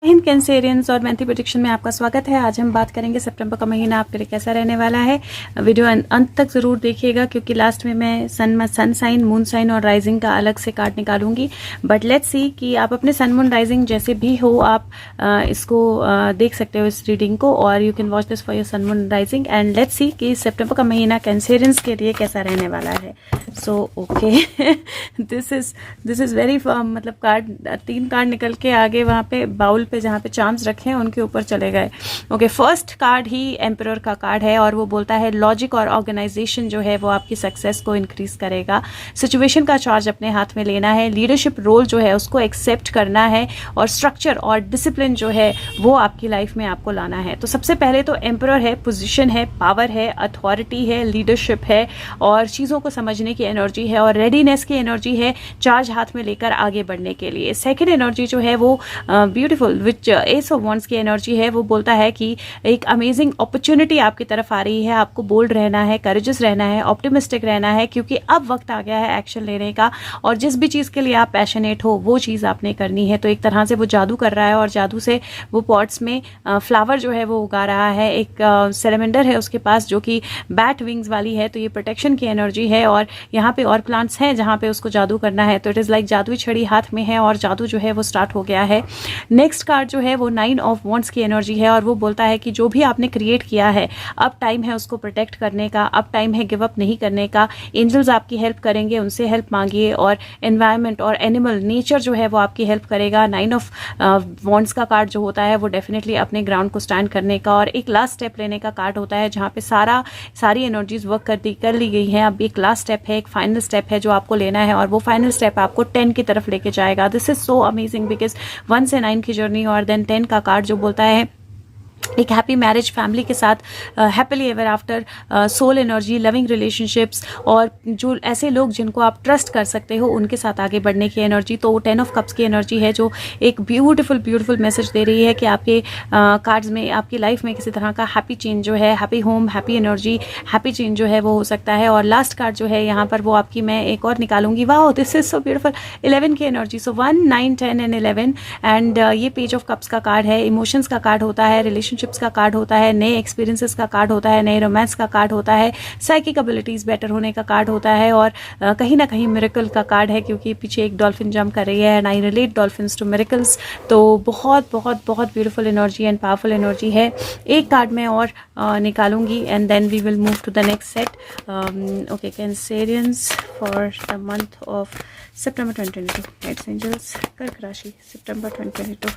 Hind Cancerians और monthly prediction में आपका स्वागत है। आज हम बात करेंगे सितंबर का महीना आपके लिए कैसा रहने वाला है। वीडियो अंत तक ज़रूर देखिएगा क्योंकि लास्ट में मैं सन साइन, मून साइन और राइजिंग का अलग से कार्ड निकालूंगी। बट लेट्स सी कि आप अपने सन मून राइजिंग जैसे भी हो आप इसको देख सकते हो इस रीडिंग को, और you can watch this for your sun moon rising and let's see कि सितंबर का महीना कैंसेरियंस के लिए कैसा रहने वाला है। So okay, this is very मतलब कार्ड 3 कार्ड निकल के आगे वहाँ पे बाउल पे जहाँ पे चार्म्स रखे हैं उनके ऊपर चले गए। ओके, फर्स्ट कार्ड ही एम्परर का कार्ड है और वो बोलता है लॉजिक और ऑर्गेनाइजेशन जो है वो आपकी सक्सेस को इंक्रीज करेगा। सिचुएशन का चार्ज अपने हाथ में लेना है, लीडरशिप रोल जो है उसको एक्सेप्ट करना है और स्ट्रक्चर और डिसिप्लिन जो है वो आपकी लाइफ में आपको लाना है। तो सबसे पहले तो एम्परर है, पोजिशन है, पावर है, अथॉरिटी है, लीडरशिप है और चीज़ों को समझने की एनर्जी है और रेडीनेस की एनर्जी है चार्ज हाथ में लेकर आगे बढ़ने के लिए। सेकेंड एनर्जी जो है वो beautiful which S of wands की एनर्जी है। वो बोलता है कि एक अमेजिंग अपॉर्चुनिटी आपकी तरफ आ रही है, आपको बोल्ड रहना है, करेजियस रहना है, ऑप्टिमिस्टिक रहना है क्योंकि अब वक्त आ गया है एक्शन लेने का और जिस भी चीज़ के लिए आप पैशनेट हो वो चीज़ आपने करनी है। तो एक तरह से वो जादू कर रहा है और जादू से वो पॉट्स में फ्लावर जो है वो उगा रहा है। एक सेलेमेंडर है उसके पास जो कि बैट विंग्स वाली है, तो ये प्रोटेक्शन की एनर्जी है और यहाँ पे और प्लांट्स हैं जहाँ पे उसको जादू करना है। तो इट इज़ लाइक जादुई छड़ी हाथ में है और जादू जो है वो स्टार्ट हो गया है। नेक्स्ट कार्ड जो है वो 9 ऑफ वॉन्ड्स की एनर्जी है और वो बोलता है कि जो भी आपने क्रिएट किया है अब टाइम है उसको प्रोटेक्ट करने का, अब टाइम है गिव अप नहीं करने का। एंजल्स आपकी हेल्प करेंगे, उनसे हेल्प मांगिए और एनवायरनमेंट और एनिमल नेचर जो है वो आपकी हेल्प करेगा। 9 ऑफ वॉन्ड्स का कार्ड जो होता है वो डेफिनेटली अपने ग्राउंड को स्टैंड करने का और एक लास्ट स्टेप लेने का कार्ड होता है जहाँ पे सारी एनर्जीज वर्क कर ली गई हैं। अब एक लास्ट स्टेप है, एक फाइनल स्टेप है जो आपको लेना है और वो फाइनल स्टेप आपको 10 की तरफ लेके जाएगा। This is so amazing because 1 से 9 की जर्नी और देन 10 का कार्ड जो बोलता है एक हैप्पी मैरिज, फैमिली के साथ happily ever after, soul energy, loving relationships और जो ऐसे लोग जिनको आप ट्रस्ट कर सकते हो उनके साथ आगे बढ़ने की एनर्जी। तो 10 ऑफ कप्स की एनर्जी है जो एक ब्यूटीफुल मैसेज दे रही है कि आपके कार्ड्स में आपकी लाइफ में किसी तरह का हैप्पी चेंज जो है, happy home, happy energy, happy change जो है वो हो सकता है। और लास्ट कार्ड जो है यहाँ पर वो आपकी मैं एक और निकालूंगी। वाह, दिस इज सो ब्यूटीफुल, 11 की एनर्जी। सो 1, 9, 10 एंड 11 एंड ये पेज ऑफ कप्स का कार्ड है, इमोशंस का कार्ड होता है, रिलेशनशिप्स का कार्ड होता है, नए एक्सपीरियंसेस का कार्ड होता है, नए रोमांस का कार्ड होता है, साइकिक एबिलिटीज बेटर होने का कार्ड होता है और कहीं ना कहीं मिरेकल का कार्ड है क्योंकि पीछे एक डॉल्फिन जंप कर रही है and I relate dolphins to miracles. तो बहुत beautiful energy and powerful energy है। एक कार्ड मैं और निकालूंगी and then we will move to the next set. Okay, Cancerians for the month of September 2022, guides angels, कर्क राशि, September 2022।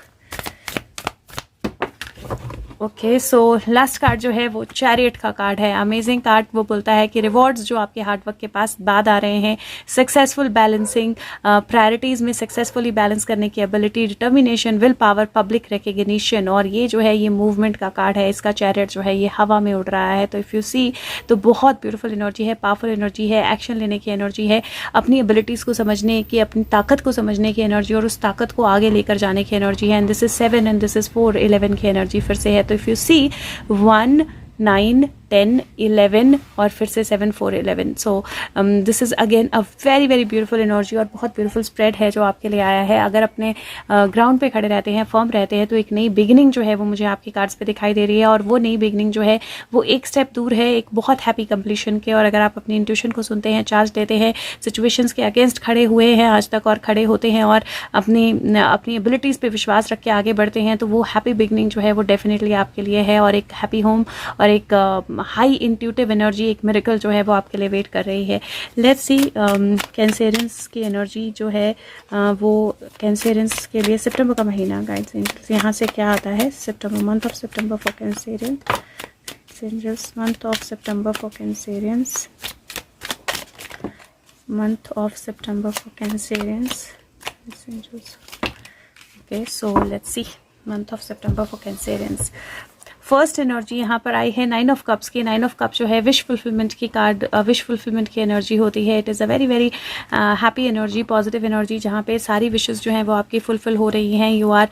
Okay, so last card जो है वो चैरियट का कार्ड है, अमेजिंग कार्ड। वो बोलता है कि रिवॉर्ड्स जो आपके हार्डवर्क के पास बाद आ रहे हैं, सक्सेसफुल बैलेंसिंग, प्रायोरिटीज में सक्सेसफुली बैलेंस करने की ability, determination, will power, public recognition और ये जो है ये मूवमेंट का कार्ड है। इसका चैरियट जो है ये हवा में उड़ रहा है। तो इफ़ यू सी तो बहुत ब्यूटीफुल एनर्जी है, पावरफुल एनर्जी है, एक्शन लेने की एनर्जी है, अपनी एबिलिटीज़ को समझने की, अपनी ताकत को समझने की एनर्जी और उस ताकत को आगे लेकर जाने की एनर्जी है। And this is 7 and this is 4, 11 की एनर्जी फिर से है। तो इफ यू सी 1, 9, 10, 11 और फिर से 7, 4, 11। So this is again a very beautiful energy और बहुत ब्यूटीफुल स्प्रेड है जो आपके लिए आया है। अगर अपने ग्राउंड पे खड़े रहते हैं, फर्म रहते हैं, तो एक नई बिगिनिंग जो है वो मुझे आपके कार्ड्स पे दिखाई दे रही है और वो नई बिगिनिंग जो है वो एक स्टेप दूर है एक बहुत हैप्पी कंप्लीशन के। और अगर आप अपनी इंट्यूशन को सुनते हैं, चार्ज देते हैं, सिचुएशंस के अगेंस्ट खड़े हुए हैं आज तक और खड़े होते हैं और अपनी एबिलिटीज़ पे विश्वास रख के आगे बढ़ते हैं, तो वो हैप्पी बिगिनिंग जो है वो डेफिनेटली आपके लिए है और एक हैप्पी होम और एक हाई इंट्यूटिव एनर्जी, एक मिरेकल जो है वो आपके लिए वेट कर रही है। लेट्स सी कैंसेरियंस की एनर्जी जो है वो कैंसेरियंस के लिए सितंबर का महीना, गाइड्स एंजल्स यहाँ से क्या आता है। September, month of September for Cancerians, month of September for Cancerians, month of September for Cancerians. Okay, so let's see month of September for Cancerians. First energy यहाँ पर आई है 9 ऑफ कप्स की। 9 of cup जो है wish fulfilment की card, wish fulfilment की energy होती है। It is a very very happy energy, positive energy, जहाँ पे सारी विशेस जो हैं वो आपकी फुलफिल हो रही हैं। You are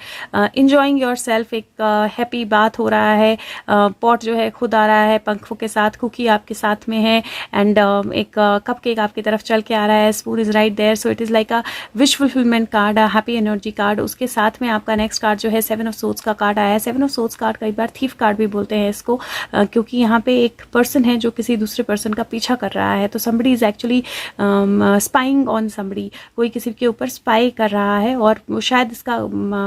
enjoying yourself, एक हैप्पी बात हो रहा है। पॉट जो है खुद आ रहा है पंखों के साथ, कुकी आपके साथ में है, एंड एक कप केक आपकी तरफ चल के आ रहा है। Spoon is right there, so it is like a wish fulfilment card, a happy energy card. उसके साथ में आपका नेक्स्ट कार्ड जो है 7 ऑफ सोर्ड्स का कार्ड आया है। 7 ऑफ सोर्ड्स कार्ड कई बार थीफ कार्ड भी बोलते हैं इसको, क्योंकि यहाँ पे एक पर्सन है जो किसी दूसरे पर्सन का पीछा कर रहा है। तो somebody is actually spying on somebody, कोई किसी के ऊपर स्पाई कर रहा है और वो शायद इसका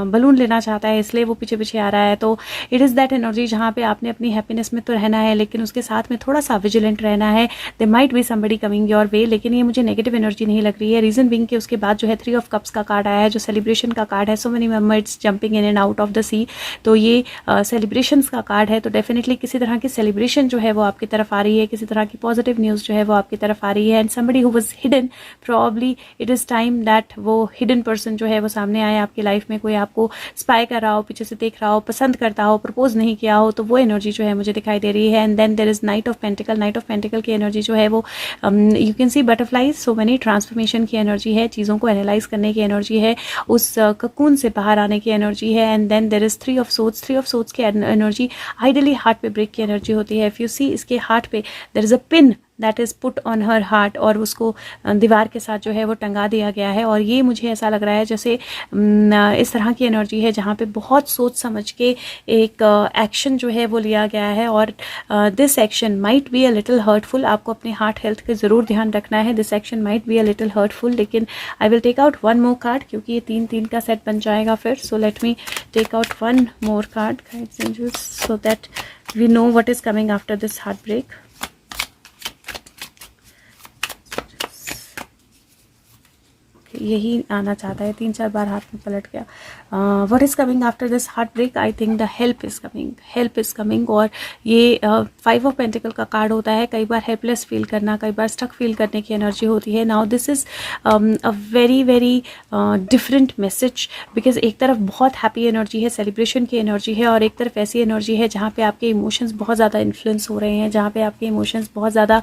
बलून लेना चाहता है, इसलिए वो पीछे पीछे आ रहा है। तो इट इज़ दैट एनर्जी जहाँ पे आपने अपनी हैप्पीनेस में तो रहना है, लेकिन उसके साथ में थोड़ा सा विजिलेंट रहना है। They might be somebody coming your way, लेकिन ये मुझे नेगेटिव एनर्जी नहीं लग रही है। रीजन बिंग कि उसके बाद जो है 3 ऑफ कप्स का कार्ड आया है, जो सेलिब्रेशन का कार्ड है। So many members jumping in and out of the sea, तो ये सेलिब्रेशंस का कार्ड है। तो डेफिनेटली किसी तरह की सेलिब्रेशन जो है वो आपकी तरफ आ रही है, किसी तरह की पॉजिटिव न्यूज़ जो है वो आपकी तरफ आ रही है। And somebody who was hidden, probably it is time that वो हिडन पर्सन जो है वो सामने आए आपकी लाइफ में। कोई आपको स्पाई कर रहा हो, पीछे से देख रहा हो, पसंद करता हो, प्रपोज नहीं किया हो, तो वो एनर्जी जो है मुझे दिखाई दे रही है। And then there is knight of pentacles. Knight of pentacles की एनर्जी जो है वो you can see butterflies, so many transformation की एनर्जी है, चीज़ों को एनालाइज करने की एनर्जी है, उस ककून से बाहर आने की एनर्जी है। And then there is 3 of swords. 3 of swords की एनर्जी आइडियली हार्ट पे ब्रेक की एनर्जी होती है। इफ यू सी, इसके हार्ट पे there is a pin that is put on her heart, और उसको दीवार के साथ जो है वो टंगा दिया गया है। और ये मुझे ऐसा लग रहा है जैसे इस तरह की एनर्जी है जहाँ पे बहुत सोच समझ के एक एक्शन जो है वो लिया गया है, और this action might be a little hurtful. आपको अपने हार्ट हेल्थ का ज़रूर ध्यान रखना है। This action might be a little hurtful, लेकिन I will take out 1 more card, क्योंकि ये 3-3 का सेट बन जाएगा फिर। So let me take out 1 more card, guides angels, so that we know what is coming after this heart break. यही आना चाहता है, 3-4 बार हाथ में पलट गया। What is coming after this heart break? I think the help is coming, help is coming. और ये 5 ऑफ पेंटिकल का कार्ड होता है। कई बार हेल्पलेस फील करना, कई बार स्टक फील करने की एनर्जी होती है। Now this is a very very different message, because एक तरफ बहुत हैप्पी एनर्जी है, सेलिब्रेशन की एनर्जी है, और एक तरफ ऐसी एनर्जी है जहाँ पे आपके इमोशंस बहुत ज़्यादा इन्फ्लुएंस हो रहे हैं, जहाँ पे आपके इमोशंस बहुत ज़्यादा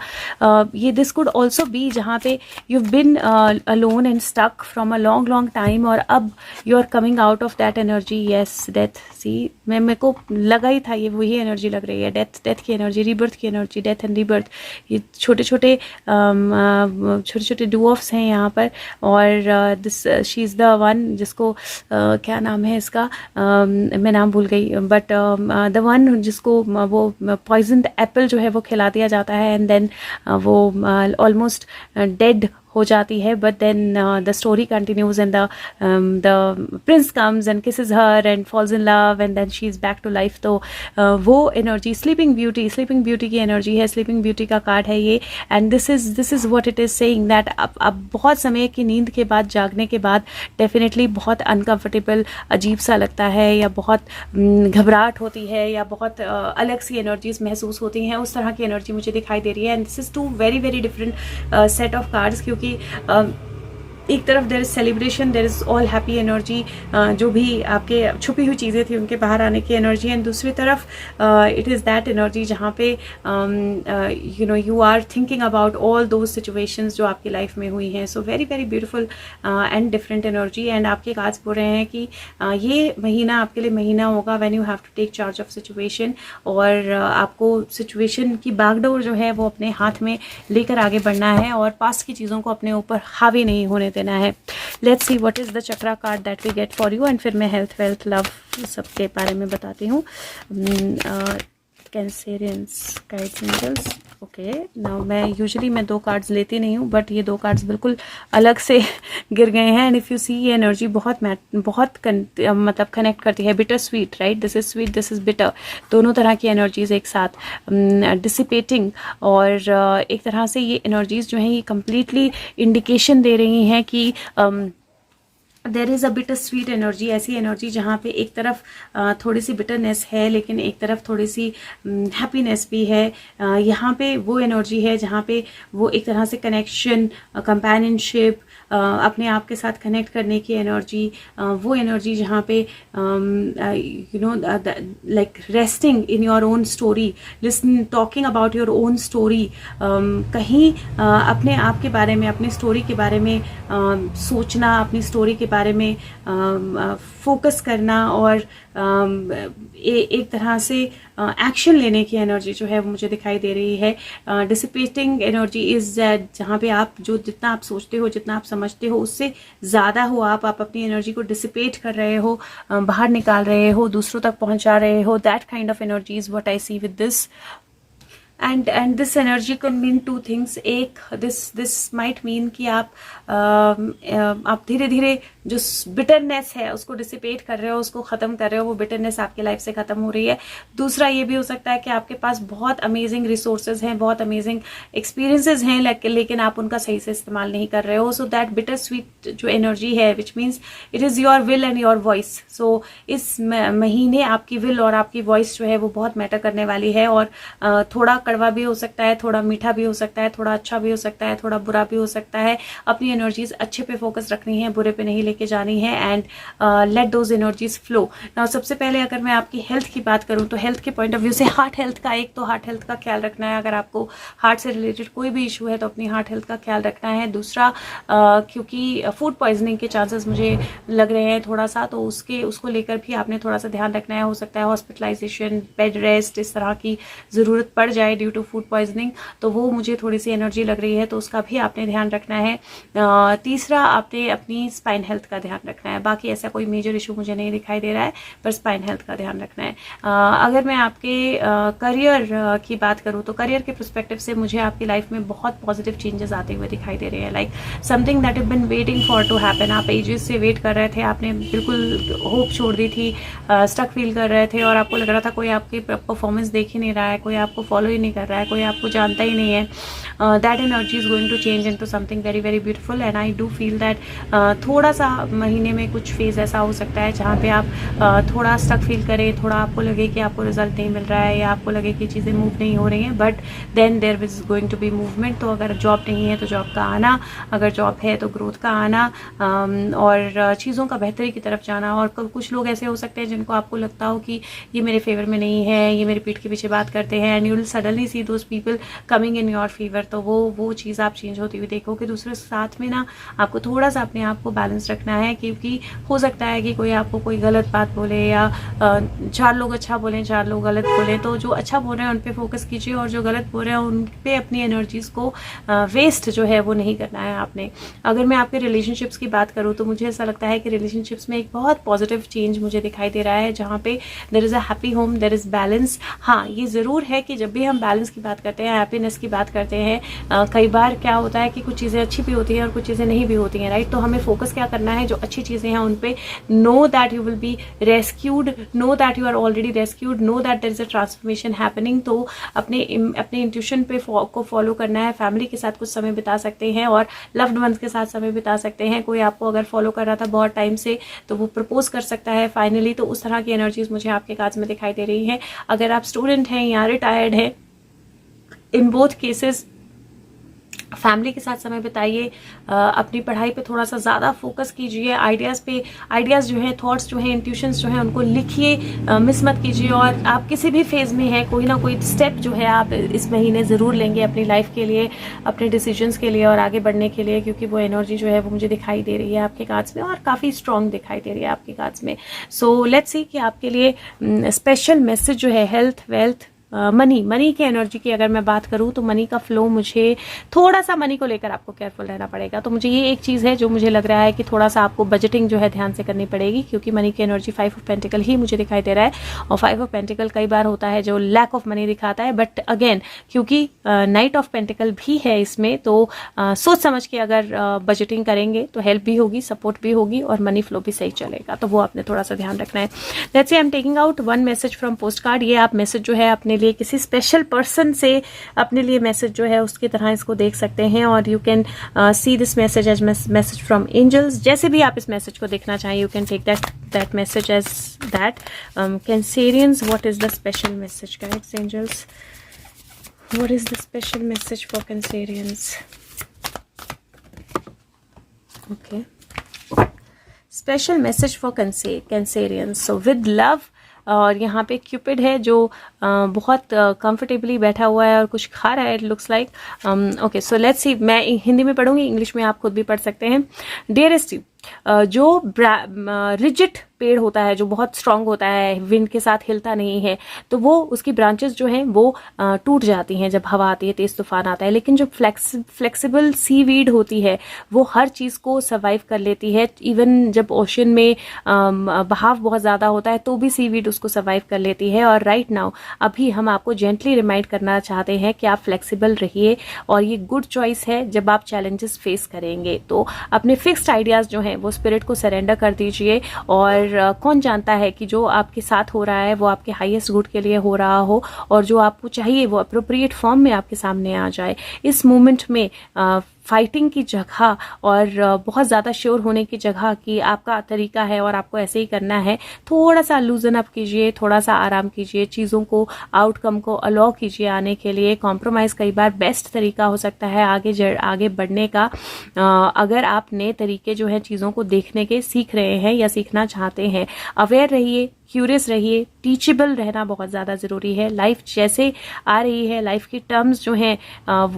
ये दिस कुड ऑल्सो बी जहाँ पे you been alone and stuck from a long long time, और अब you are coming out of that energy. Yes, death. See, मेरे को लगा ही था ये वही एनर्जी लग रही है, डेथ की एनर्जी, रीबर्थ की एनर्जी, डेथ एंड रीबर्थ। ये छोटे छोटे डुऑफ्स हैं यहाँ पर, और this she is the one जिसको क्या नाम है इसका, मैं नाम भूल गई, बट द वन जिसको वो पॉइजन्ड एप्पल जो है वो खिला दिया जाता है, एंड देन वो ऑलमोस्ट डेड हो जाती है। But then the story continues, and the prince comes and kisses her and falls in love, and then she is back to life. तो वो एनर्जी स्लीपिंग ब्यूटी की एनर्जी है, sleeping beauty का card है ये। And this is what it is saying that अब बहुत समय की नींद के बाद, जागने के बाद डेफिनेटली बहुत अनकम्फर्टेबल, अजीब सा लगता है, या बहुत घबराहट होती है, या बहुत अलग सी एनर्जीज महसूस होती हैं। उस तरह की एनर्जी मुझे दिखाई दे रही है। And this is 2 very very different set of cards, क्योंकि एक तरफ there is celebration, there is all happy energy, जो भी आपके छुपी हुई चीज़ें थी उनके बाहर आने की एनर्जी। एंड दूसरी तरफ इट इज़ दैट एनर्जी जहाँ पे you know you are thinking about all those situations जो आपकी लाइफ में हुई हैं। So very very beautiful and different energy. And आपके कार्ड्स बोल रहे हैं कि ये महीना आपके लिए महीना होगा when you have to take charge of situation, और आपको सिचुएशन की बागडोर जो है वो अपने हाथ में लेकर आगे बढ़ना है, और पास्ट की चीज़ों को अपने ऊपर हावी नहीं होने देना है। Let's see what is the chakra card that we get for you, and फिर मैं हेल्थ, वेल्थ, लव सबके बारे में बताती हूँ। Cancerians, guides, angels. Okay, now मैं यूजुअली 2 कार्ड्स लेती नहीं हूँ, बट ये 2 कार्ड्स बिल्कुल अलग से गिर गए हैं। एंड इफ़ यू सी, ये एनर्जी बहुत मतलब कनेक्ट करती है। Bitter sweet, right? This is sweet, this is bitter, दोनों तरह की एनर्जीज एक साथ डिसिपेटिंग, और एक तरह से ये एनर्जीज जो हैं ये कम्प्लीटली इंडिकेशन दे रही हैं कि there is a bitter sweet energy, ऐसी एनर्जी जहाँ पे एक तरफ थोड़ी सी बिटरनेस है, लेकिन एक तरफ थोड़ी सी हैप्पीनेस भी है। यहाँ पे वो एनर्जी है जहाँ पे वो एक तरह से कनेक्शन, कंपेनियनशिप, अपने आप के साथ कनेक्ट करने की एनर्जी, वो एनर्जी जहाँ पे you know like resting in your own story, listen talking about your own story, कहीं अपने आप के बारे में, अपनी स्टोरी के बारे में सोचना, अपनी स्टोरी के बारे में फोकस करना और एक तरह से एक्शन लेने की एनर्जी जो है वो मुझे दिखाई दे रही है। डिसिपेटिंग एनर्जी इज जहाँ पे आप जो जितना आप सोचते हो, जितना आप समझते हो, उससे ज़्यादा हो आप अपनी एनर्जी को डिसिपेट कर रहे हो, बाहर निकाल रहे हो, दूसरों तक पहुंचा रहे हो। That kind of energy is what I see with this. and this energy can mean two things. एक this might mean कि आप धीरे धीरे जो बिटरनेस है उसको डिसिपेट कर रहे हो, उसको खत्म कर रहे हो, वो बिटरनेस आपकी लाइफ से खत्म हो रही है। दूसरा ये भी हो सकता है कि आपके पास बहुत अमेजिंग रिसोर्सेज हैं, बहुत अमेजिंग एक्सपीरियंसेस हैं, लेकिन आप उनका सही से इस्तेमाल नहीं कर रहे हो। सो दैट बिटर स्वीट जो एनर्जी है, which means it is your will and your voice. So इस महीने आपकी विल और आपकी वॉइस जो है वो बहुत मैटर करने वाली है, और थोड़ा कड़वा भी हो सकता है, थोड़ा मीठा भी हो सकता है, थोड़ा अच्छा भी हो सकता है, थोड़ा बुरा भी हो सकता है। अपनी एनर्जीज अच्छे पे फोकस रखनी है, बुरे पे नहीं लेके जानी है, and let those energies flow. Now सबसे पहले अगर मैं आपकी हेल्थ की बात करूं तो हेल्थ के पॉइंट ऑफ व्यू से हार्ट हेल्थ का, एक तो हार्ट हेल्थ का ख्याल रखना है। अगर आपको हार्ट से रिलेटेड कोई भी इशू है तो अपनी हार्ट हेल्थ का ख्याल रखना है। दूसरा क्योंकि फूड पॉइजनिंग के चांसेस मुझे लग रहे हैं थोड़ा सा, तो उसको लेकर भी आपने थोड़ा सा ध्यान रखना है। हो सकता है हॉस्पिटलाइजेशन, बेड रेस्ट, इस तरह की जरूरत पड़ जाए ड्यू टू फूड पॉइजनिंग, तो वो मुझे थोड़ी सी एनर्जी लग रही है, तो उसका भी आपने ध्यान रखना है। तीसरा आपने अपनी स्पाइन हेल्थ का ध्यान रखना है। बाकी ऐसा कोई मेजर इशू मुझे नहीं दिखाई दे रहा है, पर स्पाइन हेल्थ का ध्यान रखना है। अगर मैं आपके करियर की बात करूँ तो करियर के पर्सपेक्टिव से मुझे आपकी लाइफ में बहुत पॉजिटिव चेंजेस आते हुए दिखाई दे रहे हैं। Like something that have been waiting for to happen. आप एजेस से वेट कर रहे थे, आपने बिल्कुल होप छोड़ दी थी, स्टक फील कर रहे थे, और आपको लग रहा था कोई आपकी परफॉर्मेंस देख ही नहीं रहा है, कोई आपको फॉलो ही नहीं कर रहा है, कोई आपको जानता ही नहीं है। That energy is going to change into something very very beautiful, and I do feel that थोड़ा सा महीने में कुछ फेज ऐसा हो सकता है जहाँ पे आप थोड़ा स्टक फील करें, थोड़ा आपको लगे कि आपको रिजल्ट नहीं मिल रहा है, या आपको लगे कि चीज़ें मूव नहीं हो रही हैं, but then there is going to be movement. तो अगर जॉब नहीं है तो जॉब का आना, अगर जॉब है तो ग्रोथ का आना, और चीज़ों का बेहतरी की तरफ जाना। और कुछ लोग ऐसे हो सकते हैं जिनको आपको लगता हो कि ये मेरे फेवर में नहीं है, ये मेरे पीठ के पीछे बात करते हैं, and you will suddenly C those people coming in your favour. तो वो चीज़ आप चेंज होती हुई देखो कि दूसरे साथ में ना आपको थोड़ा सा अपने आप को बैलेंस रखना है, क्योंकि हो सकता है कि कोई आपको कोई गलत बात बोले, या 4 लोग अच्छा बोलें, 4 लोग गलत बोलें। तो जो अच्छा बोल रहे हैं उन पे फोकस कीजिए, और जो गलत बोल रहे हैं उन पे अपनी एनर्जीज को वेस्ट जो है वो नहीं करना है आपने। अगर मैं आपके रिलेशनशिप्स की बात करूँ तो मुझे ऐसा लगता है कि रिलेशनशिप्स में एक बहुत पॉजिटिव चेंज मुझे दिखाई दे रहा है, जहाँ पे there is a happy home, there is balance. हाँ, ये ज़रूर है कि जब भी हम बैलेंस की बात करते हैं, हैप्पीनेस की बात करते हैं, कई बार क्या होता है कि कुछ चीज़ें अच्छी भी होती हैं और कुछ चीज़ें नहीं भी होती हैं, राइट। तो हमें फोकस क्या करना है, जो अच्छी चीज़ें हैं उन पे, know that you will be rescued, know that you are already rescued, know that there is a transformation happening. तो अपने इंट्यूशन पे को फॉलो करना है। फैमिली के साथ कुछ समय बिता सकते हैं, और लव्ड वंस के साथ समय बिता सकते हैं। कोई आपको अगर फॉलो कर रहा था बहुत टाइम से तो वो प्रपोज कर सकता है फाइनली। तो उस तरह की एनर्जीज मुझे आपके कार्ड्स में दिखाई दे रही हैं। अगर आप स्टूडेंट हैं या रिटायर्ड हैं, इन बोथ केसेस फैमिली के साथ समय बिताइए, अपनी पढ़ाई पे थोड़ा सा ज़्यादा फोकस कीजिए, आइडियाज़ जो है, थॉट्स जो है, इंट्यूशंस जो है, उनको लिखिए, मिस मत कीजिए। और आप किसी भी फेज़ में हैं, कोई ना कोई स्टेप जो है आप इस महीने ज़रूर लेंगे अपनी लाइफ के लिए, अपने डिसीजंस के लिए और आगे बढ़ने के लिए, क्योंकि वो एनर्जी जो है वो मुझे दिखाई दे रही है आपके कार्ड्स में, और काफ़ी स्ट्रॉन्ग दिखाई दे रही है आपके कार्ड्स में। सो लेट्स सी कि आपके लिए स्पेशल मैसेज जो है हेल्थ, वेल्थ, मनी की एनर्जी की अगर मैं बात करूं तो मनी का फ्लो, मुझे थोड़ा सा मनी को लेकर आपको केयरफुल रहना पड़ेगा। तो मुझे ये एक चीज़ है जो मुझे लग रहा है कि थोड़ा सा आपको बजटिंग जो है ध्यान से करनी पड़ेगी, क्योंकि मनी की एनर्जी 5 ऑफ पेंटिकल ही मुझे दिखाई दे रहा है, और 5 ऑफ पेंटिकल कई बार होता है जो लैक ऑफ मनी दिखाता है। बट अगेन क्योंकि नाइट ऑफ पेंटिकल भी है इसमें, तो सोच समझ के अगर बजटिंग करेंगे तो हेल्प भी होगी, सपोर्ट भी होगी, और मनी फ्लो भी सही चलेगा। तो वो आपने थोड़ा सा ध्यान रखना है। Let's say I am taking out 1 message from post card. ये आप मैसेज जो है अपने लिए किसी स्पेशल पर्सन से अपने लिए मैसेज जो है उसकी तरह इसको देख सकते हैं, और you can see this message as message from angels. जैसे भी आप इस मैसेज को देखना चाहें, you can take that message as that. Cancerians, what is the special message? Guides, angels, what is the special message for Cancerians? Okay, special message for Cancerians, so with love. और यहाँ पे Cupid है जो बहुत comfortably बैठा हुआ है और कुछ खा रहा है, it looks like. Okay, so let's सी, मैं हिंदी में पढ़ूंगी, इंग्लिश में आप खुद भी पढ़ सकते हैं। डियरेस्ट यू, जो रिजिड पेड़ होता है, जो बहुत स्ट्रांग होता है, विंड के साथ हिलता नहीं है, तो वो उसकी ब्रांचेस जो हैं वो टूट जाती हैं जब हवा आती है, तेज तूफान आता है। लेकिन जो फ्लेक्सिबल सीवीड होती है वो हर चीज को सर्वाइव कर लेती है। इवन जब ओशन में बहाव बहुत ज्यादा होता है तो भी सीवीड उसको सर्वाइव कर लेती है। और राइट नाउ अभी हम आपको जेंटली रिमाइंड करना चाहते हैं कि आप फ्लेक्सिबल रहिए, और ये गुड चॉइस है जब आप चैलेंजेस फेस करेंगे। तो अपने फिक्स्ड आइडियाज जो हैं वो स्पिरिट को सरेंडर कर दीजिए, और कौन जानता है कि जो आपके साथ हो रहा है वो आपके हाईएस्ट गुड के लिए हो रहा हो, और जो आपको चाहिए वो अप्रोप्रिएट फॉर्म में आपके सामने आ जाए। इस मोमेंट में फाइटिंग की जगह और बहुत ज़्यादा श्योर होने की जगह कि आपका तरीका है और आपको ऐसे ही करना है, थोड़ा सा लूजन अप कीजिए, थोड़ा सा आराम कीजिए, चीज़ों को, आउटकम को अलाउ कीजिए आने के लिए। कॉम्प्रोमाइज़ कई बार बेस्ट तरीका हो सकता है आगे बढ़ने का। अगर आप नए तरीके जो है चीज़ों को देखने के सीख रहे हैं या सीखना चाहते हैं, अवेयर रहिए, क्यूरियस रहिए, टीचेबल रहना बहुत ज़्यादा ज़रूरी है। लाइफ जैसे आ रही है, लाइफ की टर्म्स जो हैं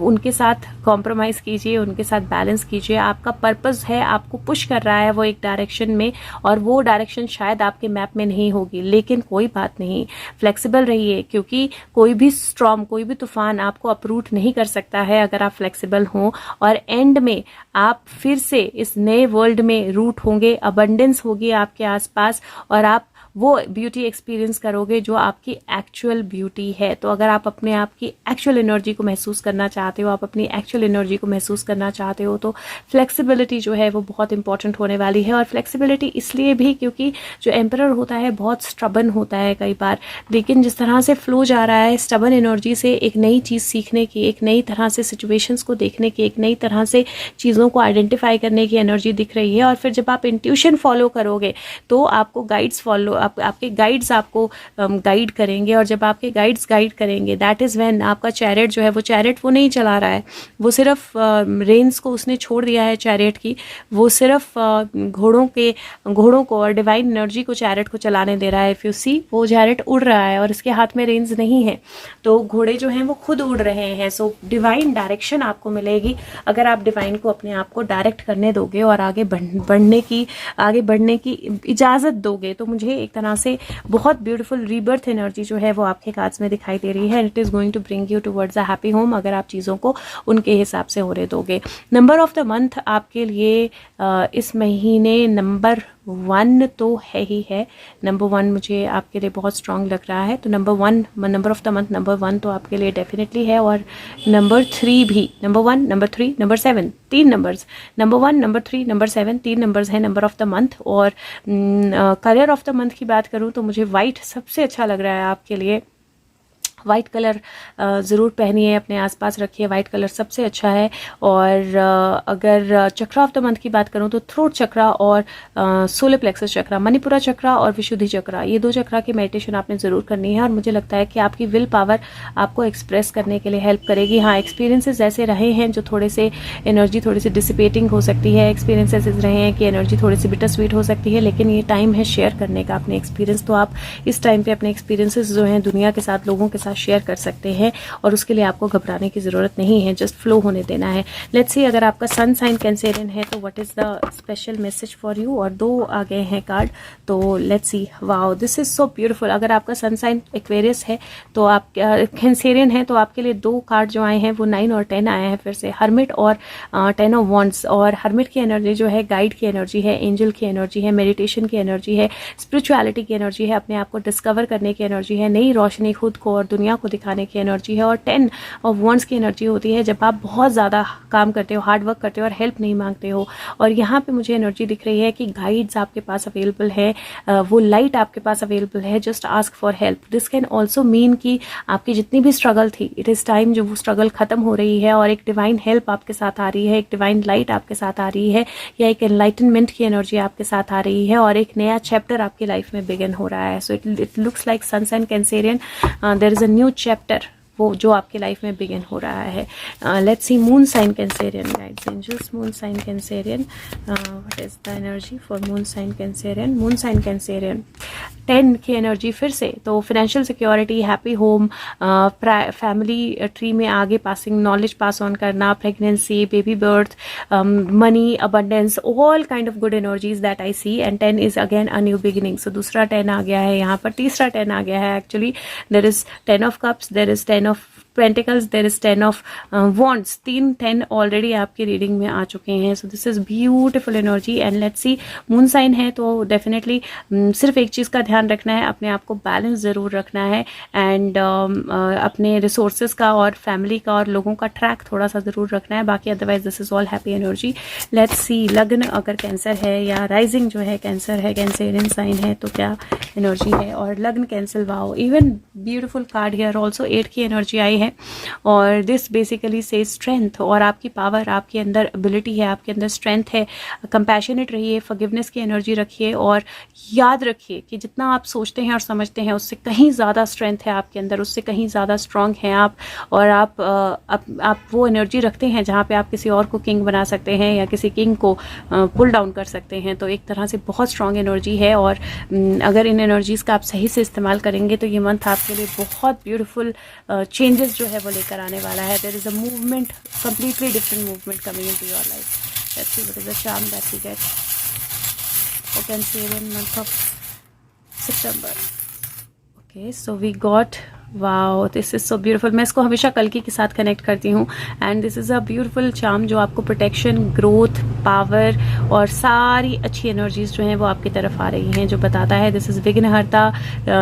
उनके साथ कॉम्प्रोमाइज़ कीजिए, उनके साथ बैलेंस कीजिए। आपका पर्पस है, आपको पुश कर रहा है वो एक डायरेक्शन में, और वो डायरेक्शन शायद आपके मैप में नहीं होगी, लेकिन कोई बात नहीं, फ्लेक्सिबल रहिए, क्योंकि कोई भी स्टॉर्म, कोई भी तूफान आपको अप्रूट नहीं कर सकता है अगर आप फ्लेक्सिबल हों। और एंड में आप फिर से इस नए वर्ल्ड में रूट होंगे, अबंडेंस होगी आपके आसपास, और आप वो ब्यूटी एक्सपीरियंस करोगे जो आपकी एक्चुअल ब्यूटी है। तो अगर आप अपने आप की एक्चुअल एनर्जी को महसूस करना चाहते हो, आप अपनी एक्चुअल एनर्जी को महसूस करना चाहते हो, तो फ्लेक्सिबिलिटी जो है वो बहुत इंपॉर्टेंट होने वाली है। और फ्लेक्सिबिलिटी इसलिए भी क्योंकि जो एम्परर होता है बहुत स्टबन होता है कई बार, लेकिन जिस तरह से फ्लो जा रहा है स्टबन एनर्जी से एक नई चीज़ सीखने की, एक नई तरह से सिचुएशंस को देखने की, एक नई तरह से चीज़ों को आइडेंटिफाई करने की एनर्जी दिख रही है। और फिर जब आप इंट्यूशन फॉलो करोगे तो आपको गाइड्स आपके गाइड्स आपको गाइड करेंगे, और जब आपके गाइड्स गाइड करेंगे, दैट इज़ व्हेन आपका चैरियट जो है वो चैरियट वो नहीं चला रहा है, वो सिर्फ रेन्स को उसने छोड़ दिया है चैरियट की, वो सिर्फ घोड़ों को और डिवाइन एनर्जी को चैरियट को चलाने दे रहा है। इफ यू सी, वो चैरियट उड़ रहा है और इसके हाथ में रेन्स नहीं है, तो घोड़े जो हैं वो खुद उड़ रहे हैं। सो डिवाइन डायरेक्शन आपको मिलेगी अगर आप डिवाइन को अपने आप को डायरेक्ट करने दोगे और आगे बढ़ने की इजाज़त दोगे। तो मुझे एक तरह से बहुत ब्यूटीफुल रीबर्थ एनर्जी जो है वो आपके कार्ड्स में दिखाई दे रही है। It is going to bring you towards a happy home अगर आप चीज़ों को उनके हिसाब से होने दोगे। नंबर ऑफ द मंथ आपके लिए इस महीने नंबर 1 तो है ही है। नंबर 1 मुझे आपके लिए बहुत स्ट्रांग लग रहा है, तो number of the month number 1 तो आपके लिए डेफिनेटली है। और नंबर 3 भी, number 1, number 3, number 7, 3 numbers, number 1, number 3, number 7, 3 numbers हैं नंबर ऑफ द मंथ। और कलर ऑफ द मंथ की बात करूँ तो मुझे वाइट सबसे अच्छा लग रहा है आपके लिए। वाइट कलर ज़रूर पहनिए, अपने आसपास रखिए, वाइट कलर सबसे अच्छा है। और अगर चक्रा ऑफ द मंथ की बात करूं तो थ्रोट चक्रा और सोलर प्लेक्सस चक्रा, मणिपुरा चक्रा और विशुद्धि चक्रा, ये 2 चक्रा की मेडिटेशन आपने ज़रूर करनी है। और मुझे लगता है कि आपकी विल पावर आपको एक्सप्रेस करने के लिए हेल्प करेगी। हाँ, एक्सपीरियंसेस ऐसे रहे हैं जो थोड़े से एनर्जी थोड़ी सी डिसिपेटिंग हो सकती है, एक्सपीरियंसेस रहे हैं कि एनर्जी थोड़ी सी बिटर स्वीट हो सकती है, लेकिन ये टाइम है शेयर करने का अपने एक्सपीरियंस। तो आप इस टाइम पे अपने एक्सपीरियंसेस जो हैं दुनिया के साथ, लोगों के साथ शेयर कर सकते हैं, और उसके लिए आपको घबराने की जरूरत नहीं है, जस्ट फ्लो होने देना है। लेट्स सी, अगर आपका सन साइन कैंसेरियन है तो what is the special message for you. और 2 आ गए हैं कार्ड, तो let's see. Wow, this is so beautiful. अगर आपका सन साइन एक्वेरियस है तो आप कैंसेरियन है तो आपके लिए 2 कार्ड जो आए हैं वो 9 और 10 आए हैं फिर से, हर्मिट और 10 ऑफ वॉन्ड्स। और हर्मिट की एनर्जी जो है गाइड की एनर्जी है, एंजल की एनर्जी है, मेडिटेशन की एनर्जी है, स्पिरिचुअलिटी की एनर्जी है, अपने आप को डिस्कवर करने की एनर्जी है, नई रोशनी खुद को और दुनिया को दिखाने की एनर्जी है। और 10 ऑफ वॉन्ड्स की एनर्जी होती है जब आप बहुत ज़्यादा काम करते हो, हार्ड वर्क करते हो और हेल्प नहीं मांगते हो। और यहाँ पे मुझे एनर्जी दिख रही है कि गाइड्स आपके पास अवेलेबल है, वो लाइट आपके पास अवेलेबल है, just ask for help. This can also mean कि आपकी जितनी भी स्ट्रगल थी, इट इज़ टाइम जो वो स्ट्रगल खत्म हो रही है और एक डिवाइन हेल्प आपके साथ आ रही है, एक डिवाइन लाइट आपके साथ आ रही है, या एक एनलाइटनमेंट की एनर्जी आपके साथ आ रही है, और एक नया चैप्टर आपकी लाइफ में बिगिन हो रहा है। So it looks like sun sign Cancerian, there is a new chapter वो जो आपके लाइफ में बिगिन हो रहा है। Let's see moon sign Cancerian, guides angels, moon sign Cancerian, what is the energy for moon sign Cancerian. Moon sign Cancerian 10 की energy फिर से, तो financial security, happy home, family tree में आगे पासिंग, नॉलेज पास ऑन करना, pregnancy, baby birth, money, abundance, all kind of good energies that I see. And 10 is again a new beginning. So दूसरा 10 आ गया है यहाँ पर, तीसरा 10 आ गया है actually. There is 10 of cups, there is 10 of pentacles, there is 10 of wands. 3 10 already आपकी रीडिंग में आ चुके हैं। So this is beautiful energy. And let's see, moon sign है तो डेफिनेटली सिर्फ एक चीज़ का ध्यान रखना है, अपने आप को बैलेंस ज़रूर रखना है। एंड अपने रिसोर्सेज का और फैमिली का और लोगों का ट्रैक थोड़ा सा ज़रूर रखना है। बाकी otherwise this is all happy energy. Let's see, लग्न अगर कैंसर है या राइजिंग जो है कैंसर है, कैंसरियन साइन है, तो क्या एनर्जी है। और लग्न cancel, wow, even beautiful card here also 8 की एनर्जी आई है। और दिस बेसिकली से स्ट्रेंथ, और आपकी पावर, आपके अंदर एबिलिटी है, आपके अंदर स्ट्रेंथ है। कंपैशनेट रहिए, फॉरगिवनेस की एनर्जी रखिए, और याद रखिए कि जितना आप सोचते हैं और समझते हैं उससे कहीं ज़्यादा स्ट्रेंथ है आपके अंदर, उससे कहीं ज़्यादा स्ट्रांग हैं आप। और आप वो एनर्जी रखते हैं जहाँ पे आप किसी और को किंग बना सकते हैं या किसी किंग को पुल डाउन कर सकते हैं। तो एक तरह से बहुत स्ट्रांग एनर्जी है। और अगर इन एनर्जीज़ का आप सही से इस्तेमाल करेंगे तो ये मंथ आपके लिए बहुत ब्यूटीफुल चेंजेस जो है वो लेकर आने वाला है। There is a movement, completely different movement coming into your life. Let's see what is the charm that we get for कैंसरियन month of September. Okay, so we got, wow, this is so beautiful. मैं इसको हमेशा कल्कि के साथ connect करती हूँ। And this is a beautiful charm जो आपको प्रोटेक्शन, ग्रोथ, पावर और सारी अच्छी एनर्जीज जो हैं वो आपकी तरफ आ रही हैं, जो बताता है दिस इज विघ्नहर्ता,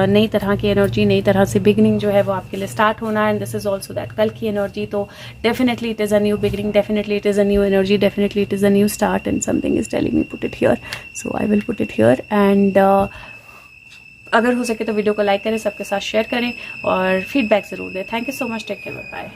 नई तरह की एनर्जी, नई तरह से बिगनिंग जो है वो आपके लिए स्टार्ट होना। And this is also that कल की एनर्जी। तो definitely it is a new beginning, definitely it is a new energy, definitely it is a new start. And something is telling me put it here, so I will put it here. And अगर हो सके तो video को like करें, सबके साथ share करें और फीडबैक ज़रूर दें। Thank you so much, take care, bye.